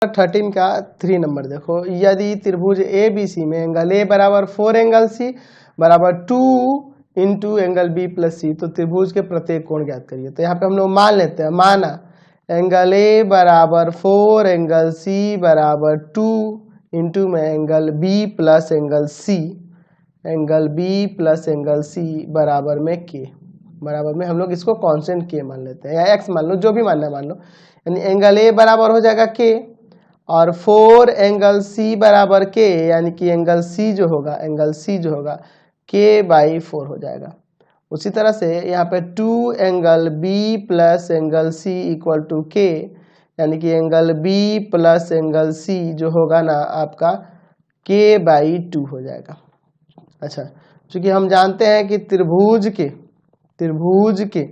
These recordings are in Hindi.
13 का 3 नंबर देखो, यदि त्रिभुज ए बी सी में एंगल ए बराबर 4 एंगल सी बराबर 2 इंटू एंगल बी प्लस सी, तो त्रिभुज के प्रत्येक कोण ज्ञात करिए। तो यहाँ पे हम लोग मान लेते हैं, माना एंगल ए बराबर 4 एंगल सी बराबर 2 इंटू में angle B plus angle C, angle B plus angle C बराबर में के, बराबर में हम लोग इसको कांस्टेंट के मान लेते हैं या एक्स मान लो, जो भी मानना है मान लो। यानी एंगल ए बराबर हो जाएगा के और 4 एंगल सी बराबर के, यानी कि एंगल सी जो होगा, एंगल सी जो होगा के बाई 4 हो जाएगा। उसी तरह से यहाँ पे 2 angle B plus angle C equal to के, यानी कि angle B plus angle C जो होगा ना आपका के बाई 2 हो जाएगा। अच्छा, चूंकि हम जानते हैं कि त्रिभुज के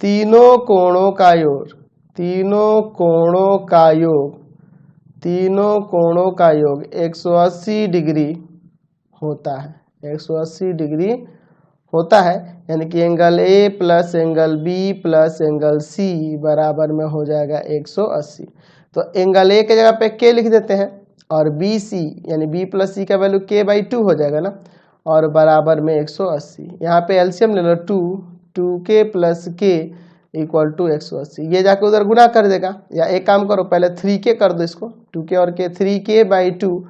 तीनों कोणों का योग, तीनों कोणों का योग 180 डिग्री होता है, 180 डिग्री होता है। यानी कि angle A plus angle B plus angle C बराबर में हो जाएगा 180। तो एंगल ए के जगह पे के लिख देते हैं और बी सी यानी बी प्लस सी का वैल्यू के बाई 2 हो जाएगा ना, और बराबर में 180। यहाँ पे एलसीएम ले लो, 2 के प्लस के इक्वल टू 180, ये जाके उधर गुना कर देगा। या एक काम करो, पहले 3 के कर दो इसको, 2 के और के, 3 के बाई 2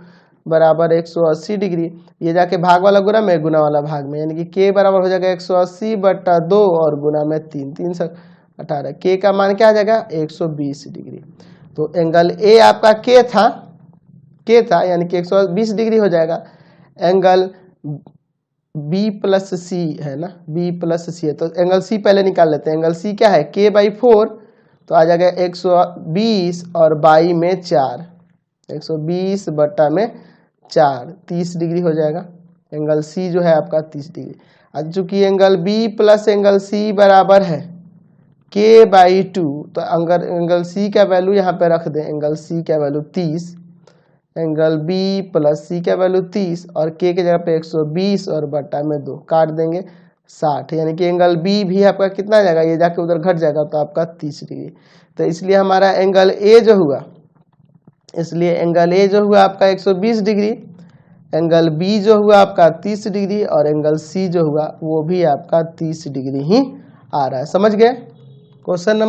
बराबर 180 डिग्री, ये जाके भाग वाला गुना में, गुना वाला भाग में, यानी कि के बराबर हो जाएगा 180 बटा 2 और गुना में 3, 3 से 18, के का मान क्या आ जाएगा 120 डिग्री। तो एंगल ए आपका के था यानी कि 120 डिग्री हो जाएगा। एंगल बी प्लस सी है ना, बी प्लस सी है, तो एंगल सी पहले निकाल लेते हैं। एंगल सी क्या है, के बाई 4, तो आ जाएगा 120 और बाई में 4, 120 बटा में 4, 30 डिग्री हो जाएगा। एंगल सी जो है आपका 30 डिग्री। अब चूंकि angle B plus angle C बराबर है के बाई 2, तो अगर एंगल सी का वैल्यू यहाँ पे रख दें, एंगल सी का वैल्यू 30, एंगल बी प्लस सी का वैल्यू 30 और के के जगह पे 120 और बटा में 2 काट देंगे 60, यानी कि एंगल बी भी आपका कितना जाएगा, ये जाके उधर घट जाएगा तो आपका 30 डिग्री। तो इसलिए हमारा एंगल ए जो हुआ, इसलिए एंगल ए जो हुआ आपका 120 डिग्री, एंगल बी जो हुआ आपका 30 डिग्री और एंगल सी जो हुआ वो भी आपका 30 डिग्री ही आ रहा है। समझ गए क्वेश्चन नंबर